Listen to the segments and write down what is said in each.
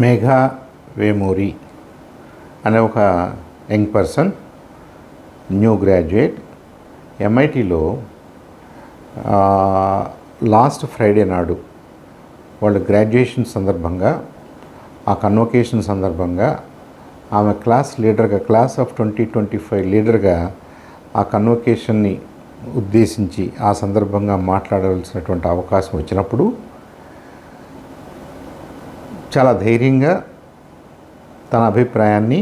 మేఘా వేమూరి అనే ఒక young person, new graduate, ఎంఐటీలో లాస్ట్ ఫ్రైడే నాడు వాళ్ళ గ్రాడ్యుయేషన్ సందర్భంగా, ఆ కన్వొకేషన్ సందర్భంగా ఆమె క్లాస్ లీడర్గా, క్లాస్ ఆఫ్ 2025 లీడర్గా ఆ కన్వొకేషన్ని ఉద్దేశించి ఆ సందర్భంగా మాట్లాడవలసినటువంటి అవకాశం వచ్చినప్పుడు చాలా ధైర్యంగా తన అభిప్రాయాన్ని,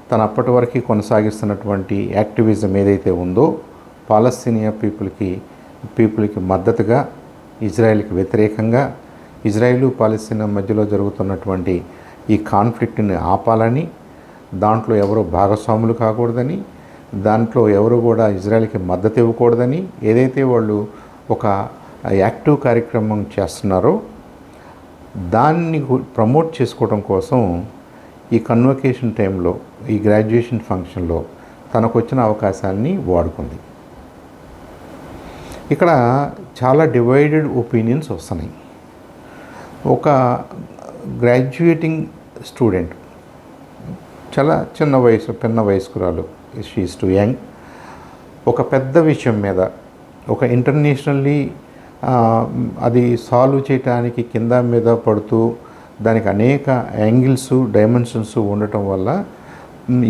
తన అప్పటి వరకు కొనసాగిస్తున్నటువంటి యాక్టివిజం ఏదైతే ఉందో, పాలస్తీనియా పీపుల్కి మద్దతుగా, ఇజ్రాయెల్కి వ్యతిరేకంగా, ఇజ్రాయెలు పాలస్తీనా మధ్యలో జరుగుతున్నటువంటి ఈ కాన్ఫ్లిక్ట్ని ఆపాలని, దాంట్లో ఎవరు భాగస్వాములు కాకూడదని, దాంట్లో ఎవరు కూడా ఇజ్రాయెల్కి మద్దతు ఇవ్వకూడదని ఏదైతే వాళ్ళు ఒక యాక్టివ్ కార్యక్రమం చేస్తున్నారో దాన్ని ప్రమోట్ చేసుకోవడం కోసం ఈ కన్వొకేషన్ టైంలో, ఈ గ్రాడ్యుయేషన్ ఫంక్షన్లో తనకు వచ్చిన అవకాశాన్ని వాడుకుంది. ఇక్కడ చాలా డివైడెడ్ ఒపీనియన్స్ వస్తున్నాయి. ఒక గ్రాడ్యుయేటింగ్ స్టూడెంట్, చాలా చిన్న వయస్కురాలు, షీ ఈజ్ టు యంగ్, ఒక పెద్ద విషయం మీద, ఒక ఇంటర్నేషనల్లీ అది సాల్వ్ చేయడానికి కింద మీద పడుతూ దానికి అనేక యాంగిల్స్, డైమెన్షన్స్ ఉండటం వల్ల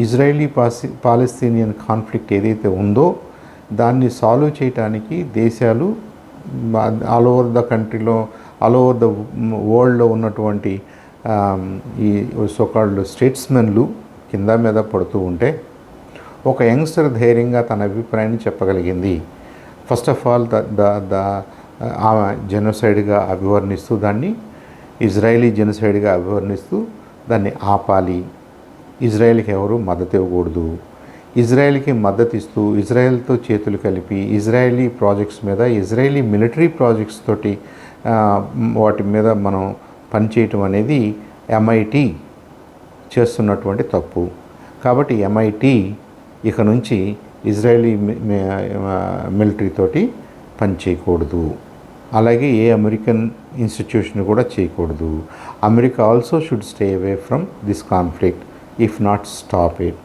ఇజ్రాయలీ పాలస్తీనియన్ కాన్ఫ్లిక్ట్ ఏదైతే ఉందో దాన్ని సాల్వ్ చేయడానికి దేశాలు ఆల్ ఓవర్ ద కంట్రీలో, ఆల్ ఓవర్ ద వరల్డ్లో ఉన్నటువంటి ఈ సోకాల్డ్ స్టేట్స్మెన్లు కింద మీద పడుతూ ఉంటే ఒక యంగ్స్టర్ ధైర్యంగా తన అభిప్రాయాన్ని చెప్పగలిగింది. ఫస్ట్ ఆఫ్ ఆల్ ఆమె జెనోసైడ్గా అభివర్ణిస్తూ, దాన్ని ఇజ్రాయలీ జెనోసైడ్గా అభివర్ణిస్తూ దాన్ని ఆపాలి, ఇజ్రాయెల్కి ఎవరు మద్దతు ఇవ్వకూడదు, ఇజ్రాయెల్కి మద్దతు ఇస్తూ ఇజ్రాయెల్తో చేతులు కలిపి ఇజ్రాయలీ ప్రాజెక్ట్స్ మీద, ఇజ్రాయలీ మిలిటరీ ప్రాజెక్ట్స్ తోటి వాటి మీద మనం పనిచేయటం అనేది ఎంఐటీ చేస్తున్నటువంటి తప్పు. కాబట్టి ఎంఐటీ ఇక నుంచి ఇజ్రాయలీ మిలిటరీ తోటి పని చేయకూడదు, అలాగే ఏ అమెరికన్ ఇన్స్టిట్యూషన్ కూడా చేయకూడదు. America also should stay away from this conflict if not stop it.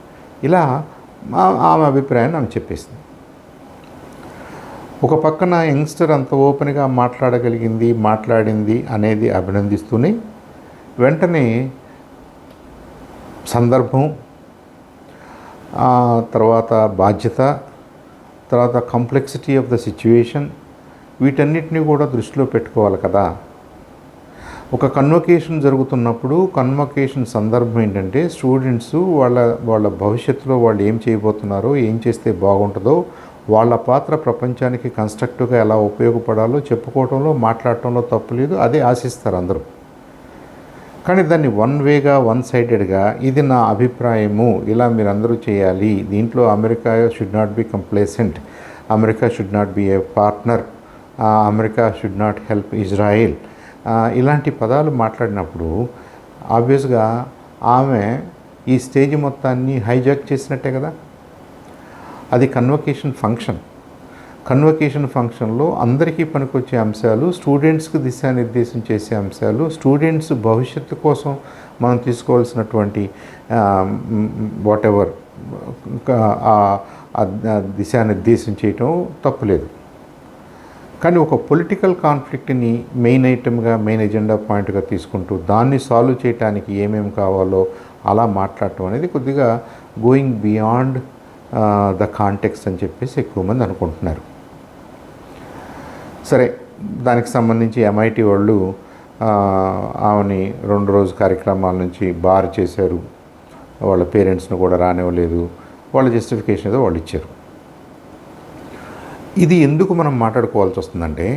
ఇలా ఆమె అభిప్రాయాన్ని ఆమె చెప్పేసింది. ఒక పక్కన యంగ్స్టర్ అంత ఓపెన్గా మాట్లాడింది అనేది అభినందిస్తూనే, వెంటనే సందర్భం, తర్వాత బాధ్యత, తర్వాత కాంప్లెక్సిటీ ఆఫ్ ద సిచ్యువేషన్, వీటన్నిటిని కూడా దృష్టిలో పెట్టుకోవాలి కదా. ఒక కన్వొకేషన్ జరుగుతున్నప్పుడు కన్వొకేషన్ సందర్భం ఏంటంటే స్టూడెంట్స్ వాళ్ళ భవిష్యత్తులో వాళ్ళు ఏం చేయబోతున్నారో, ఏం చేస్తే బాగుంటుందో, వాళ్ళ పాత్ర ప్రపంచానికి కన్స్ట్రక్టివ్గా ఎలా ఉపయోగపడాలో చెప్పుకోవడంలో, మాట్లాడటంలో తప్పు లేదు, అదే ఆశిస్తారు అందరూ. కానీ దాన్ని వన్ సైడెడ్గా ఇది నా అభిప్రాయము, ఇలా మీరందరూ చేయాలి, దీంట్లో America should not be complacent, America should not be a partner, America should not help Israel, ఇలాంటి పదాలు మాట్లాడినప్పుడు ఆబ్వియస్గా ఆమె ఈ స్టేజ్ మొత్తాన్ని హైజాక్ చేసినట్టే కదా. అది కన్వొకేషన్ ఫంక్షన్లో అందరికీ పనికొచ్చే అంశాలు, స్టూడెంట్స్కి దిశానిర్దేశం చేసే అంశాలు, స్టూడెంట్స్ భవిష్యత్తు కోసం మనం తీసుకోవాల్సినటువంటి వాట్ ఎవర్ దిశానిర్దేశం చేయటం తప్పులేదు. కానీ ఒక పొలిటికల్ కాన్ఫ్లిక్ట్ని మెయిన్ ఐటమ్గా, మెయిన్ ఎజెండా పాయింట్గా తీసుకుంటూ దాన్ని సాల్వ్ చేయడానికి ఏమేమి కావాలో అలా మాట్లాడటం అనేది కొద్దిగా గోయింగ్ బియాండ్ ద కాంటెక్స్ట్ అని చెప్పేసి ఎక్కువ మంది అనుకుంటున్నారు. సరే, దానికి సంబంధించి ఎంఐటీ వాళ్ళు ఆమెని 2 రోజు కార్యక్రమాల నుంచి బార్ చేశారు, వాళ్ళ పేరెంట్స్ని కూడా రానివ్వలేదు, వాళ్ళ జస్టిఫికేషన్ ఏదో వాళ్ళు ఇచ్చారు. ఇది ఎందుకు మనం మాట్లాడుకోవాల్సి వస్తుందంటే,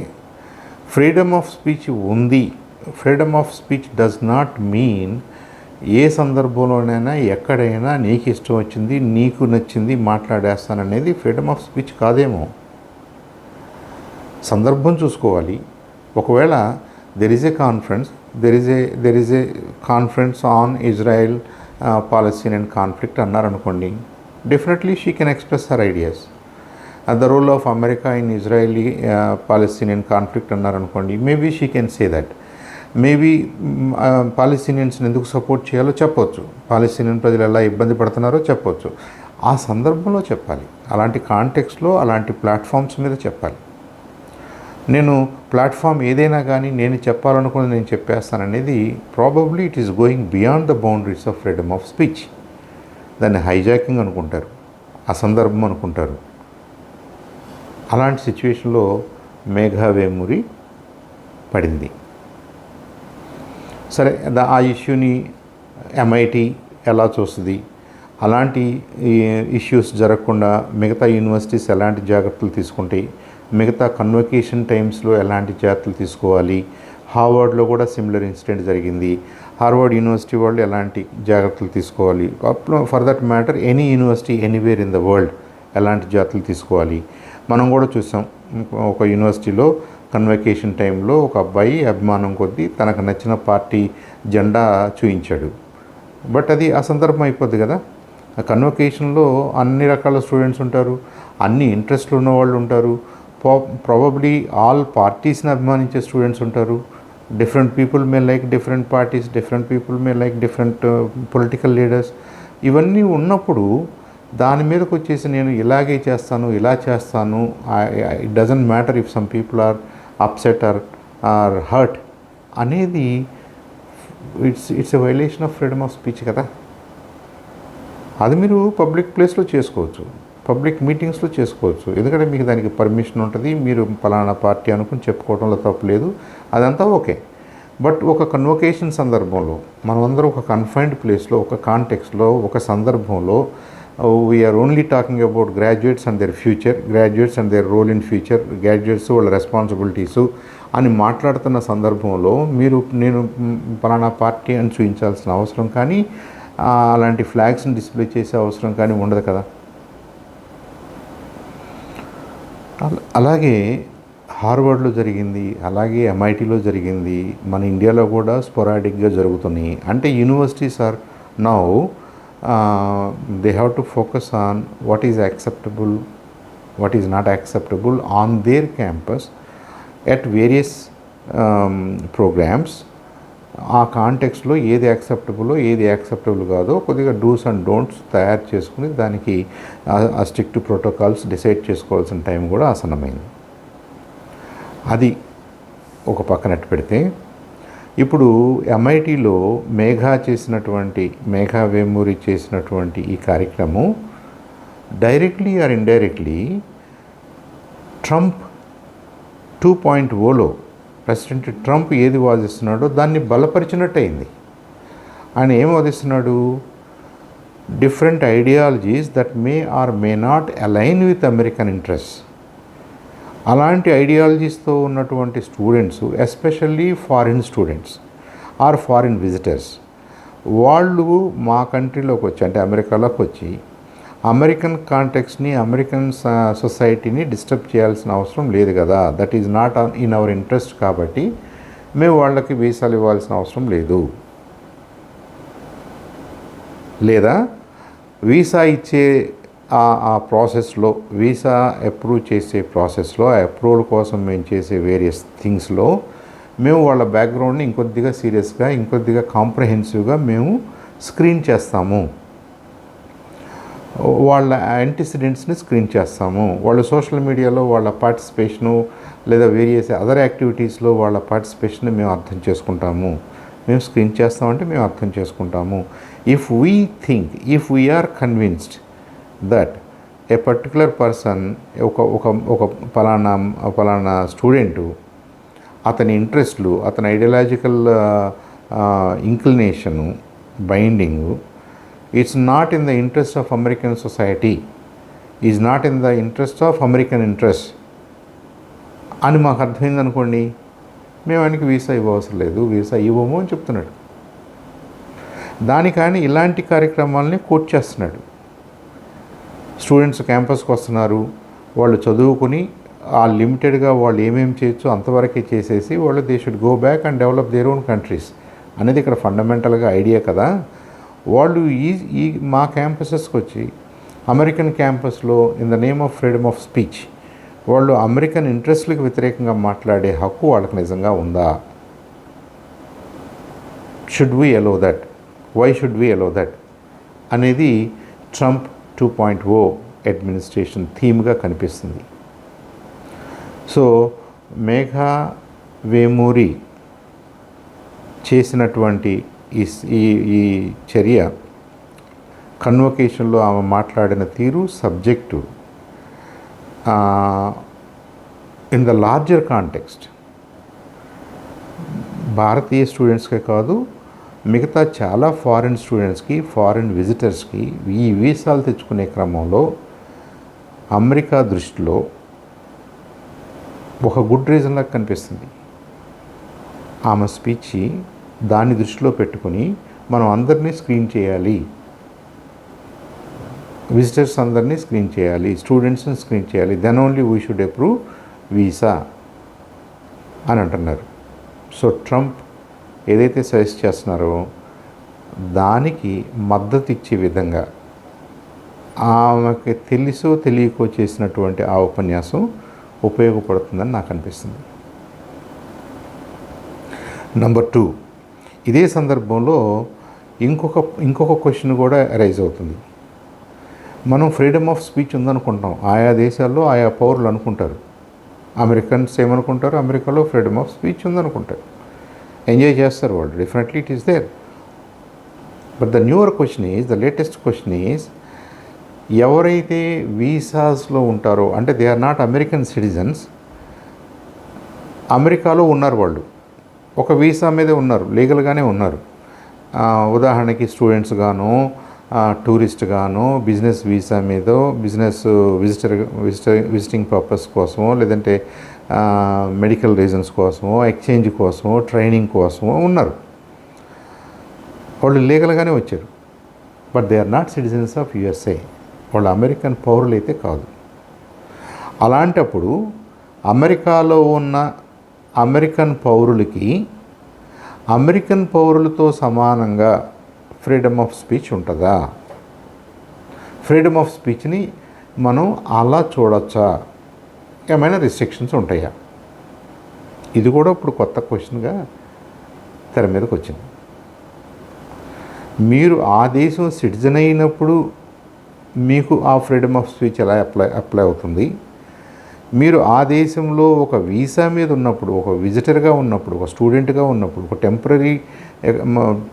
ఫ్రీడమ్ ఆఫ్ స్పీచ్ ఉంది. Freedom of speech does not mean ఏ సందర్భంలోనైనా ఎక్కడైనా నీకు ఇష్టం వచ్చింది, నీకు నచ్చింది మాట్లాడేస్తాననేది ఫ్రీడమ్ ఆఫ్ స్పీచ్ కాదేమో. సందర్భం చూసుకోవాలి. ఒకవేళ there is a conference on Israel Palestinian conflict అన్నారనుకోండి, definitely she can express her ideas. The role of America in Israeli Palestinian conflict అన్నారనుకోండి, maybe she can say that. Maybe పాలస్తీనియన్స్ని ఎందుకు support చేయాలో చెప్పవచ్చు, పాలస్తీనియన్ ప్రజలు ఎలా ఇబ్బంది పడుతున్నారో చెప్పవచ్చు. ఆ సందర్భంలో చెప్పాలి, అలాంటి కాంటెక్స్లో అలాంటి ప్లాట్ఫామ్స్ మీద చెప్పాలి. నేను ప్లాట్ఫామ్ ఏదైనా కానీ నేను చెప్పాలనుకుని నేను చెప్పేస్తాననేది probably it is going beyond the boundaries of freedom of speech. దాన్ని హైజాకింగ్ అనుకుంటారు, అసందర్భం అనుకుంటారు. అలాంటి సిచ్యువేషన్లో మేఘా వేమూరి పడింది. సరే, ఆ ఇష్యూని MIT ఎలా చూస్తుంది, అలాంటి ఇష్యూస్ జరగకుండా మిగతా యూనివర్సిటీస్ ఎలాంటి జాగ్రత్తలు తీసుకుంటాయి, మిగతా కన్వకేషన్ టైమ్స్లో ఎలాంటి జాగ్రత్తలు తీసుకోవాలి, హార్వర్డ్లో కూడా సిమిలర్ ఇన్సిడెంట్ జరిగింది, హార్వర్డ్ యూనివర్సిటీ వాళ్ళు ఎలాంటి జాగ్రత్తలు తీసుకోవాలి, for that matter any university anywhere in the world ఎలాంటి జాగ్రత్తలు తీసుకోవాలి. మనం కూడా చూసాం, ఒక యూనివర్సిటీలో కన్వకేషన్ టైంలో ఒక అబ్బాయి అభిమానం కొద్దీ తనకు నచ్చిన పార్టీ జెండా చూయించాడు. బట్ అది అసందర్భం అయిపోద్ది కదా. ఆ కన్వకేషన్లో అన్ని రకాల స్టూడెంట్స్ ఉంటారు, అన్ని ఇంట్రెస్ట్లు ఉన్న వాళ్ళు ఉంటారు, ప్రాబబ్లీ ఆల్ పార్టీస్ని అభిమానించే స్టూడెంట్స్ ఉంటారు. Different people may like different parties, different people may like different political leaders. ఇవన్నీ ఉన్నప్పుడు దాని మీదకి వచ్చేసి నేను ఇలాగే చేస్తాను, ఇలా చేస్తాను, it doesn't matter if some people are upset or hurt అనేది it's a violation of freedom of speech కదా. అది మీరు పబ్లిక్ ప్లేస్లో చేసుకోవచ్చు, పబ్లిక్ మీటింగ్స్లో చేసుకోవచ్చు, ఎందుకంటే మీకు దానికి పర్మిషన్ ఉంటుంది. మీరు పలానా పార్టీ అనుకుని చెప్పుకోవడంలో తప్పు లేదు, అదంతా ఓకే. బట్ ఒక కన్వకేషన్ సందర్భంలో మనమందరం ఒక కన్ఫైన్డ్ ప్లేస్లో, ఒక కాంటెక్స్లో, ఒక సందర్భంలో we're only talking about graduates and their future, graduates and their role in future, graduates వాళ్ళ రెస్పాన్సిబిలిటీసు అని మాట్లాడుతున్న సందర్భంలో నేను పలానా పార్టీ అని చూపించాల్సిన అవసరం కానీ, అలాంటి ఫ్లాగ్స్ని డిస్ప్లే చేసే అవసరం కానీ ఉండదు కదా. అలాగే హార్వర్డ్లో జరిగింది, అలాగే MITలో జరిగింది, మన ఇండియాలో కూడా స్పొరాడిక్గా జరుగుతున్నాయి. అంటే universities are now they have to focus on what is acceptable, what is not acceptable on their campus at various programmes. ఆ కాంటెక్స్లో ఏది యాక్సెప్టబుల్లో ఏది యాక్సెప్టబుల్ కాదో కొద్దిగా డూస్ అండ్ డోంట్స్ తయారు చేసుకుని దానికి ఆ స్ట్రిక్ట్ ప్రోటోకాల్స్ డిసైడ్ చేసుకోవాల్సిన టైం కూడా ఆసన్నమైంది. అది ఒక పక్కనట్టు పెడితే, ఇప్పుడు MITలో మేఘా వేమూరి చేసినటువంటి ఈ కార్యక్రమం డైరెక్ట్లీ ఆర్ ఇండైరెక్ట్లీ ట్రంప్ 2.0లో ప్రెసిడెంట్ ట్రంప్ ఏది వాదిస్తున్నాడో దాన్ని బలపరిచినట్టు అయింది. ఆయన ఏం వాదిస్తున్నాడు? Different ideologies that may or may not align with American interest. అలాంటి ఐడియాలజీస్తో ఉన్నటువంటి students, especially foreign students or foreign visitors, వాళ్ళు మా కంట్రీలోకి వచ్చి, అంటే అమెరికాలోకి వచ్చి అమెరికన్ కాంటెక్స్ని, అమెరికన్ సొసైటీని డిస్టర్బ్ చేయాల్సిన అవసరం లేదు కదా. That is not in our interest. కాబట్టి మేము వాళ్ళకి వీసాలు ఇవ్వాల్సిన అవసరం లేదు. లేదా వీసా ఇచ్చే ఆ ప్రాసెస్లో, వీసా అప్రూవ్ చేసే ప్రాసెస్లో, ఆ అప్రూవల్ కోసం మేము చేసే వేరియస్ థింగ్స్లో మేము వాళ్ళ బ్యాక్గ్రౌండ్ని ఇంకొద్దిగా సీరియస్గా, ఇంకొద్దిగా కాంప్రహెన్సివ్గా మేము స్క్రీన్ చేస్తాము. వాళ్ళ యాంటిసిడెంట్స్ని స్క్రీన్ చేస్తాము. వాళ్ళు సోషల్ మీడియాలో వాళ్ళ పార్టిసిపేషను లేదా వేరియస్ అదర్ యాక్టివిటీస్లో వాళ్ళ పార్టిసిపేషన్ని మేము అర్థం చేసుకుంటాము. మేము స్క్రీన్ చేస్తామంటే మేము అర్థం చేసుకుంటాము. If we are convinced that a particular person, ఒక పలానా స్టూడెంటు, అతని ఇంట్రెస్ట్లు, అతని ideological inclination, binding, it's not in the interest of American society, is not in the interest of American interests అని మాకు అర్థమైంది అనుకోండి, మేము ఆయనకి వీసా ఇవ్వవసరం లేదు, వీసా ఇవ్వము అని చెప్తున్నాడు. దానికని ఇలాంటి కార్యక్రమాలని కోట్ చేస్తున్నాడు. స్టూడెంట్స్ క్యాంపస్కి వస్తున్నారు, వాళ్ళు చదువుకుని ఆ లిమిటెడ్గా వాళ్ళు ఏమేమి చేయొచ్చో అంతవరకే చేసేసి వాళ్ళు they should go back and develop their own countries అనేది ఇక్కడ ఫండమెంటల్గా ఐడియా కదా. వాళ్ళు ఈ మా క్యాంపసెస్కి వచ్చి అమెరికన్ క్యాంపస్లో in the name of freedom of speech వాళ్ళు అమెరికన్ ఇంట్రెస్ట్లకు వ్యతిరేకంగా మాట్లాడే హక్కు వాళ్ళకి నిజంగా ఉందా? Should we allow that, why should we allow that అనేది ట్రంప్ 2.0 అడ్మినిస్ట్రేషన్ థీమ్గా కనిపిస్తుంది. సో మేఘా వేమూరి చేసినటువంటి ఈ చర్య, కన్వకేషన్లో ఆమె మాట్లాడిన తీరు, subject in the larger context భారతీయ స్టూడెంట్స్కే కాదు, మిగతా చాలా ఫారిన్ స్టూడెంట్స్కి, ఫారిన్ విజిటర్స్కి ఈ వీసాలు తెచ్చుకునే క్రమంలో అమెరికా దృష్టిలో ఒక గుడ్ రీజన్ లాగా కనిపిస్తుంది. ఆమె స్పీచ్ దాన్ని దృష్టిలో పెట్టుకుని మనం అందరినీ స్క్రీన్ చేయాలి, విజిటర్స్ అందరినీ స్క్రీన్ చేయాలి, స్టూడెంట్స్ని స్క్రీన్ చేయాలి, then only we should approve visa అని అంటున్నారు. సో ట్రంప్ ఏదైతే సజెస్ట్ చేస్తున్నారో దానికి మద్దతు ఇచ్చే విధంగా ఆమెకి తెలుసో తెలియకో చేసినటువంటి ఆ ఉపన్యాసం ఉపయోగపడుతుందని నాకు అనిపిస్తుంది. నెంబర్ 2, ఇదే సందర్భంలో ఇంకొక క్వశ్చన్ కూడా అరైజ్ అవుతుంది. మనం ఫ్రీడమ్ ఆఫ్ స్పీచ్ ఉందనుకుంటాం, ఆయా దేశాల్లో ఆయా పౌరులు అనుకుంటారు. అమెరికన్స్ ఏమనుకుంటారు, అమెరికాలో ఫ్రీడమ్ ఆఫ్ స్పీచ్ ఉందనుకుంటారు, ఎంజాయ్ చేస్తారు వాళ్ళు, definitely it is there. But the newer question is, the latest question is, ఎవరైతే వీసాస్లో ఉంటారో, అంటే they are not American citizens, అమెరికాలో ఉన్నారు, వాళ్ళు ఒక వీసా మీదే ఉన్నారు, లీగల్గానే ఉన్నారు. ఉదాహరణకి స్టూడెంట్స్ గాను, టూరిస్ట్ గాను, బిజినెస్ వీసా మీదో, బిజినెస్ విజిటింగ్ పర్పస్ కోసమో, లేదంటే మెడికల్ రీజన్స్ కోసమో, ఎక్స్చేంజ్ కోసమో, ట్రైనింగ్ కోసమో ఉన్నారు. వాళ్ళు లీగల్గానే వచ్చారు. But they are not citizens of USA, వాళ్ళు అమెరికన్ పౌరులు అయితే కాదు. అలాంటప్పుడు అమెరికాలో ఉన్న అమెరికన్ పౌరులకి అమెరికన్ పౌరులతో సమానంగా ఫ్రీడమ్ ఆఫ్ స్పీచ్ ఉంటుందా? ఫ్రీడమ్ ఆఫ్ స్పీచ్ని మనం అలా చూడొచ్చా? ఏమైనా రిస్ట్రిక్షన్స్ ఉంటాయా? ఇది కూడా ఇప్పుడు కొత్త క్వశ్చన్గా తెర మీదకి వచ్చింది. మీరు ఆ దేశం సిటిజన్ అయినప్పుడు మీకు ఆ ఫ్రీడమ్ ఆఫ్ స్పీచ్ ఎలా అప్లై అవుతుంది? మీరు ఆ దేశంలో ఒక వీసా మీద ఉన్నప్పుడు, ఒక విజిటర్గా ఉన్నప్పుడు, ఒక స్టూడెంట్గా ఉన్నప్పుడు, ఒక టెంపరీ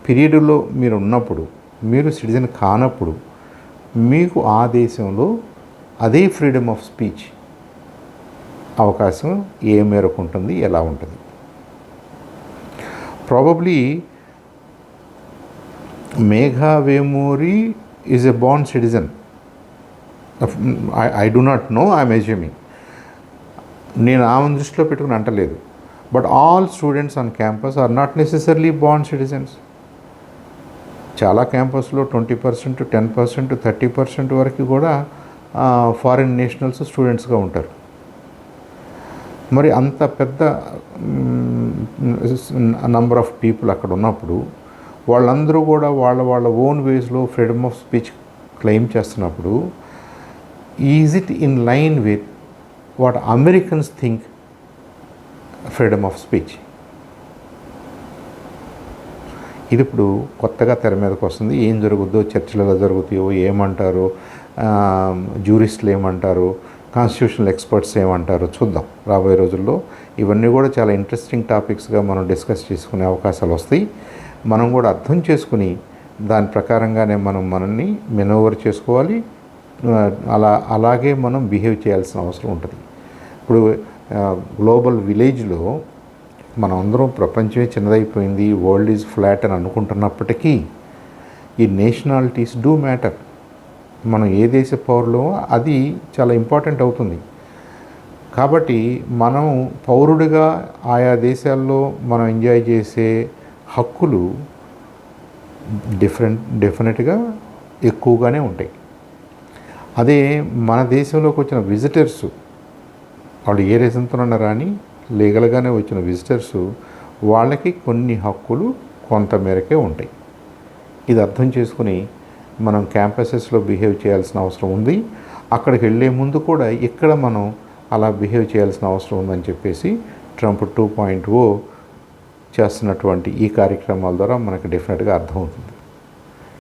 పీరియడ్లో మీరు ఉన్నప్పుడు, మీరు సిటిజన్ కానప్పుడు మీకు ఆ దేశంలో అదే ఫ్రీడమ్ ఆఫ్ స్పీచ్ అవకాశం ఏ మేరకు ఉంటుంది, ఎలా ఉంటుంది? Probably Megha Vemuri is a born citizen. I do not know, I'm assuming. నేను ఆమెను దృష్టిలో పెట్టుకుని అంటలేదు. But all students on campus are not necessarily born citizens. చాలా క్యాంపస్లో 20%, 10%, 30% వరకు కూడా ఫారిన్ నేషనల్స్ స్టూడెంట్స్గా ఉంటారు. మరి అంత పెద్ద నంబర్ ఆఫ్ పీపుల్ అక్కడ ఉన్నప్పుడు వాళ్ళందరూ కూడా వాళ్ళ ఓన్ వేస్లో ఫ్రీడమ్ ఆఫ్ స్పీచ్ క్లెయిమ్ చేస్తున్నప్పుడు, is it in line with what Americans think freedom of speech? ఇది ఇప్పుడు కొత్తగా తెర మీదకి వస్తుంది. ఏం జరుగుద్దో, చర్చలు ఎలా జరుగుతాయో, ఏమంటారో, జ్యూరిస్టులు ఏమంటారు, కాన్స్టిట్యూషనల్ ఎక్స్పర్ట్స్ ఏమంటారో చూద్దాం రాబోయే రోజుల్లో. ఇవన్నీ కూడా చాలా ఇంట్రెస్టింగ్ టాపిక్స్గా మనం డిస్కస్ చేసుకునే అవకాశాలు వస్తాయి. మనం కూడా అర్థం చేసుకుని దాని ప్రకారంగానే మనల్ని మెనోవర్ చేసుకోవాలి. అలాగే మనం బిహేవ్ చేయాల్సిన అవసరం ఉంటుంది. ఇప్పుడు గ్లోబల్ విలేజ్లో మనం అందరం ప్రపంచమే చిన్నదైపోయింది, వరల్డ్ ఈజ్ ఫ్లాట్ అని అనుకుంటున్నప్పటికీ ఈ నేషనాలిటీస్ డూ మ్యాటర్. మనం ఏ దేశ పౌరులో అది చాలా ఇంపార్టెంట్ అవుతుంది. కాబట్టి మనం పౌరుడిగా ఆయా దేశాల్లో మనం ఎంజాయ్ చేసే హక్కులు డెఫినెట్గా ఎక్కువగానే ఉంటాయి. అదే మన దేశంలోకి వచ్చిన విజిటర్స్, వాళ్ళు ఏ రీజన్తోనన్నా రాని లీగల్గానే వచ్చిన విజిటర్స్, వాళ్ళకి కొన్ని హక్కులు కొంత మేరకే ఉంటాయి. ఇది అర్థం చేసుకుని మనం క్యాంపసెస్లో బిహేవ్ చేయాల్సిన అవసరం ఉంది. అక్కడికి వెళ్ళే ముందు కూడా ఇక్కడ మనం అలా బిహేవ్ చేయాల్సిన అవసరం ఉందని చెప్పేసి ట్రంప్ 2.0 చేస్తున్నటువంటి ఈ కార్యక్రమాల ద్వారా మనకు డెఫినెట్గా అర్థమవుతుంది.